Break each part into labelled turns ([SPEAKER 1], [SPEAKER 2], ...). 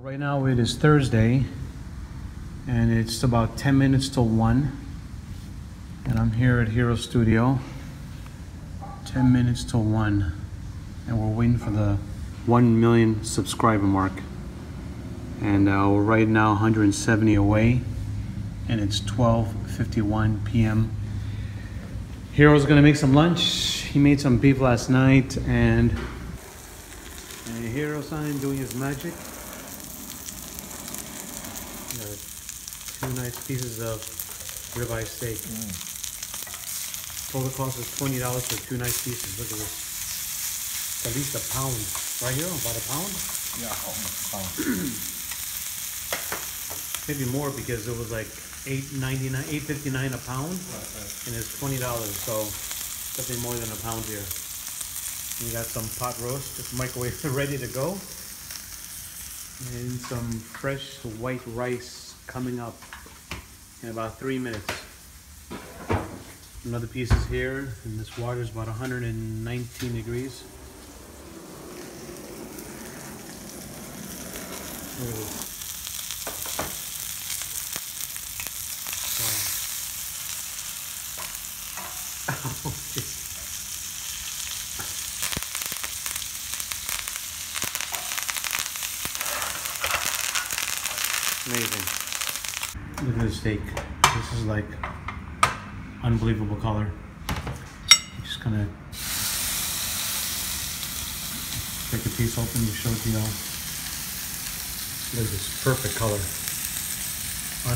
[SPEAKER 1] Right now it is Thursday and it's about 10 minutes till 1 and I'm here at Hiro Studio. 10 minutes till 1 and we're waiting for the 1 million subscriber mark, and we're right now 170 away and it's 12:51 p.m. Hiro's gonna make some lunch. He made some beef last night and Hiro-san doing his magic. Two nice pieces of ribeye steak. Total cost is $20 for two nice pieces. Look at this. At least a pound. Right here, about a pound?
[SPEAKER 2] Yeah, almost a pound.
[SPEAKER 1] Maybe more because it was like $8.59 a pound.
[SPEAKER 2] Right.
[SPEAKER 1] And it's $20, so definitely more than a pound here. And you got some pot roast, just microwave ready to go. And some fresh white rice coming up in about 3 minutes. Another piece is here, and this water is about 119 degrees. Look at this. Wow. Amazing. Look at this steak. This is like unbelievable color. I'm just gonna take a piece open to show it to y'all. Look at this perfect color.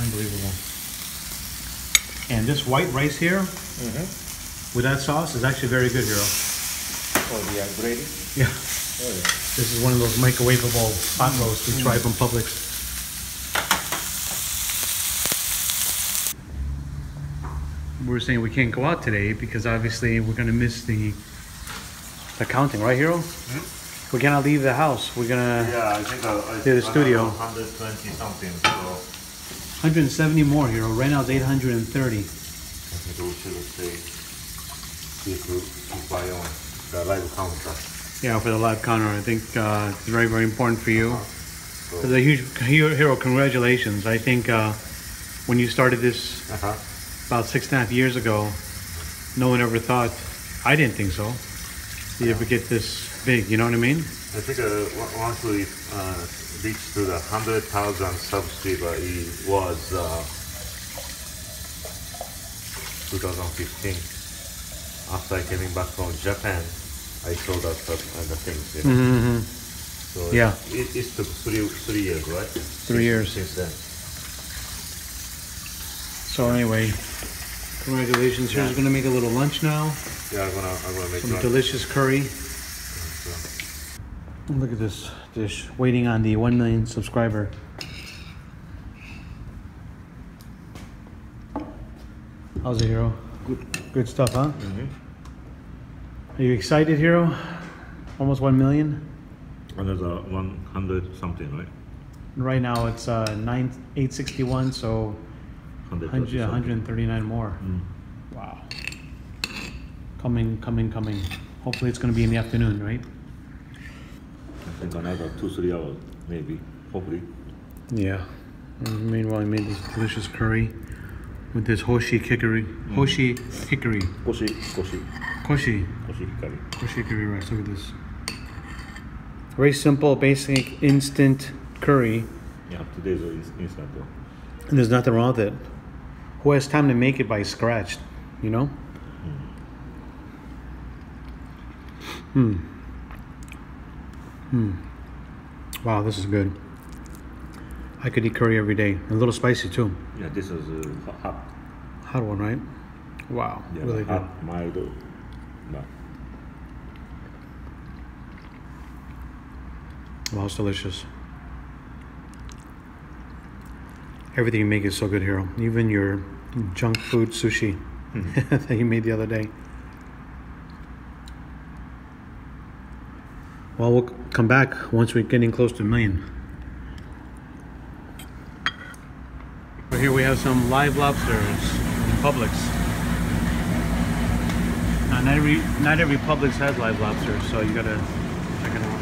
[SPEAKER 1] Unbelievable. And this white rice here with that sauce is actually very good, Hiro.
[SPEAKER 2] Oh, the gravy?
[SPEAKER 1] Yeah.
[SPEAKER 2] Oh, yeah.
[SPEAKER 1] This is one of those microwavable pot roasts we try from Publix. We were saying we can't go out today because obviously we're gonna miss the counting, right, Hiro? We cannot leave the house. We're gonna
[SPEAKER 2] I think I
[SPEAKER 1] do the studio.
[SPEAKER 2] 120 something. So
[SPEAKER 1] 170 more, Hiro. Right now it's 830.
[SPEAKER 2] I think we should say keep by on the live counter.
[SPEAKER 1] Yeah, for the live counter, I think it's very, very important for you.
[SPEAKER 2] So,
[SPEAKER 1] It's a huge Hiro. Congratulations! I think when you started this about 6.5 years ago, no one ever thought. I didn't think so. You ever get this big? You know what I mean?
[SPEAKER 2] I think once we reached to the 100,000 subscriber, it was 2015. After I came back from Japan, I saw that and the things. You know? So
[SPEAKER 1] Yeah.
[SPEAKER 2] it took three years, right?
[SPEAKER 1] 3 years.
[SPEAKER 2] Since then.
[SPEAKER 1] So anyway, congratulations. Here's gonna make a little lunch now.
[SPEAKER 2] Yeah, I'm gonna make
[SPEAKER 1] Some
[SPEAKER 2] lunch.
[SPEAKER 1] delicious curry. Look at this dish, waiting on the 1 million subscriber. How's it, Hiro? Good stuff, huh? Are you excited, Hiro? Almost 1 million?
[SPEAKER 2] Another 100 something, right?
[SPEAKER 1] Right now it's 861, so 139 more. Wow. Coming. Hopefully it's going to be in the afternoon, right?
[SPEAKER 2] I think another 2-3 hours, maybe. Hopefully.
[SPEAKER 1] Yeah. Meanwhile, I made this delicious curry with this Koshi hickory
[SPEAKER 2] Koshi
[SPEAKER 1] hickory rice. Look at this. Very simple, basic, instant curry.
[SPEAKER 2] Yeah, today's instant.
[SPEAKER 1] And there's nothing wrong with it. Who has time to make it by scratch, you know? Wow, this is good. I could eat curry every day. A little spicy too.
[SPEAKER 2] Yeah, this is hot.
[SPEAKER 1] Hot one, right? Wow,
[SPEAKER 2] Yeah,
[SPEAKER 1] really good.
[SPEAKER 2] hot, mild. But
[SPEAKER 1] Wow, it's delicious. Everything you make is so good, Hiro. Even your junk food sushi that you made the other day. Well, we'll come back once we're getting close to 1 million. Here we have some live lobsters in Publix. Now, not every Publix has live lobsters, so you gotta check it out.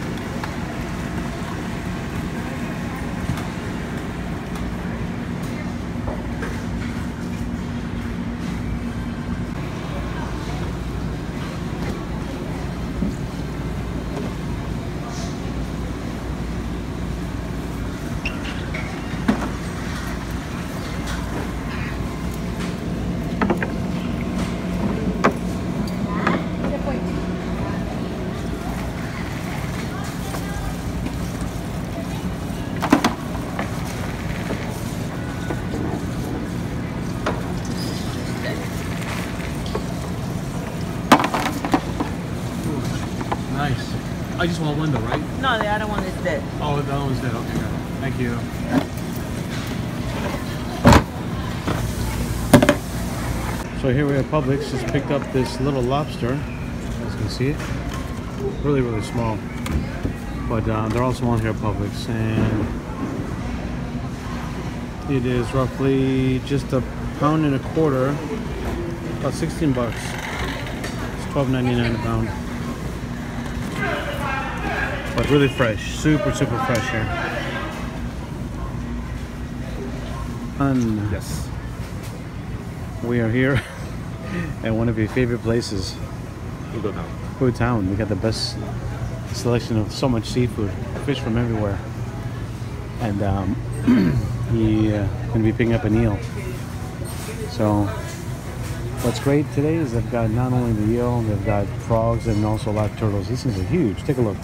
[SPEAKER 1] I just want one though, right?
[SPEAKER 3] No, the other one is dead.
[SPEAKER 1] Oh, that one's dead. Okay, got it. Thank you. So here we have Publix. Just picked up this little lobster. As you can see it. Really, really small. But they're also on here at Publix. And it is roughly just a pound and a quarter. About 16 bucks. It's $12.99 a pound. But really fresh. Super, super fresh here. And
[SPEAKER 2] Yes.
[SPEAKER 1] we are here at one of your favorite places.
[SPEAKER 2] We'll go now.
[SPEAKER 1] Food Town. We got the best selection of so much seafood, fish from everywhere. And he gonna be picking up an eel. So what's great today is they've got not only the eel, they've got frogs and also live turtles. These things are huge. Take a look.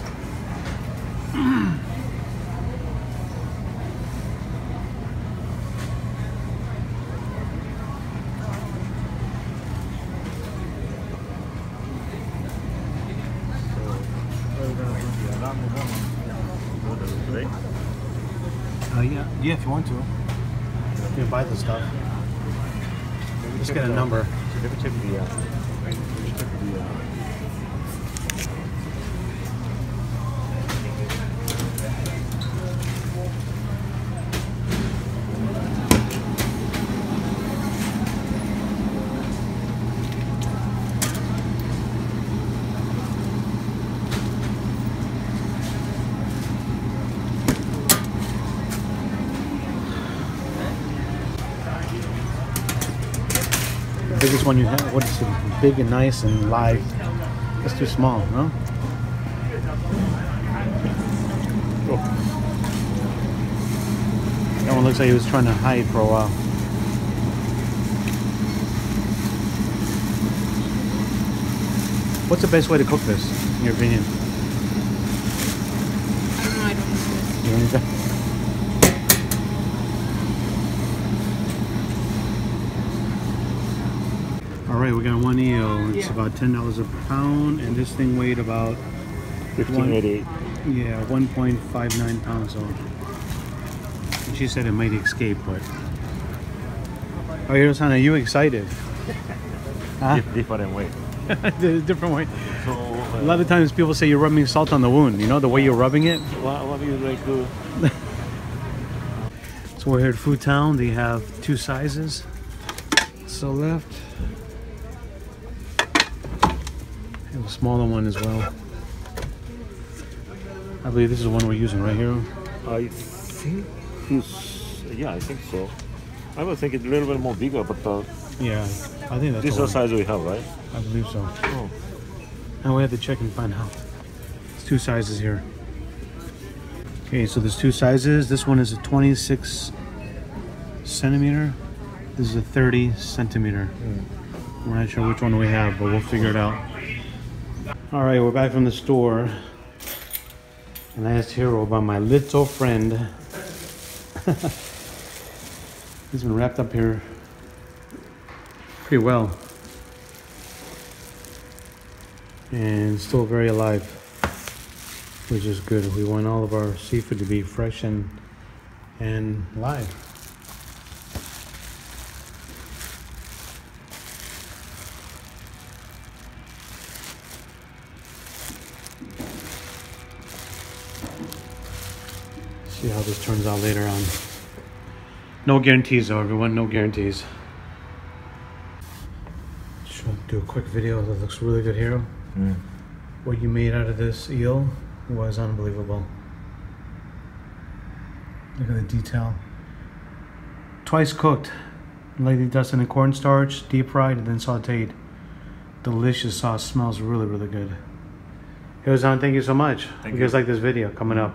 [SPEAKER 1] Yeah, if you want to. You can buy the stuff. Just get a number.
[SPEAKER 2] Let me check
[SPEAKER 1] The biggest one you have, what is it? Big and nice and live. It's too small, no? Oh. That one looks like he was trying to hide for a while. What's the best way to cook this, in your opinion?
[SPEAKER 3] I don't know, I don't know this.
[SPEAKER 1] You want to- Alright, we got one eel. It's about $10 a pound, and this thing weighed about
[SPEAKER 2] 1588.
[SPEAKER 1] yeah, 1.59 pounds. So and she said it might escape, but oh, Hiro-san, are you excited? Huh?
[SPEAKER 2] Different way.
[SPEAKER 1] Different way.
[SPEAKER 2] So,
[SPEAKER 1] A lot of times people say you're rubbing salt on the wound. You know the way you're rubbing it.
[SPEAKER 2] what do you like to?
[SPEAKER 1] So we're here at Food Town. They have two sizes. So left. And a smaller one as well. I believe this is the one we're using right here.
[SPEAKER 2] I think yeah, I think so. I would think it's a little bit more bigger, but
[SPEAKER 1] Yeah, I think that's
[SPEAKER 2] this is
[SPEAKER 1] the
[SPEAKER 2] the size we have, right?
[SPEAKER 1] I believe so.
[SPEAKER 2] Oh.
[SPEAKER 1] Now we have to check and find out. There's two sizes here. Okay, so there's two sizes. This one is a 26 centimeter. This is a 30 centimeter. We're not sure which one we have, but we'll figure it out. All right, we're back from the store. And I asked Hiro about my little friend. He's been wrapped up here pretty well. And still very alive, which is good. We want all of our seafood to be fresh and live. See how this turns out later on. No guarantees though, everyone, no guarantees. Just want to do a quick video that looks really good, Hiro. What you made out of this eel was unbelievable. Look at the detail. Twice cooked, lightly dusted in cornstarch, deep fried, and then sauteed. Delicious sauce, smells really, really good. Hiro-san, thank you so much. If you guys like this video, coming up.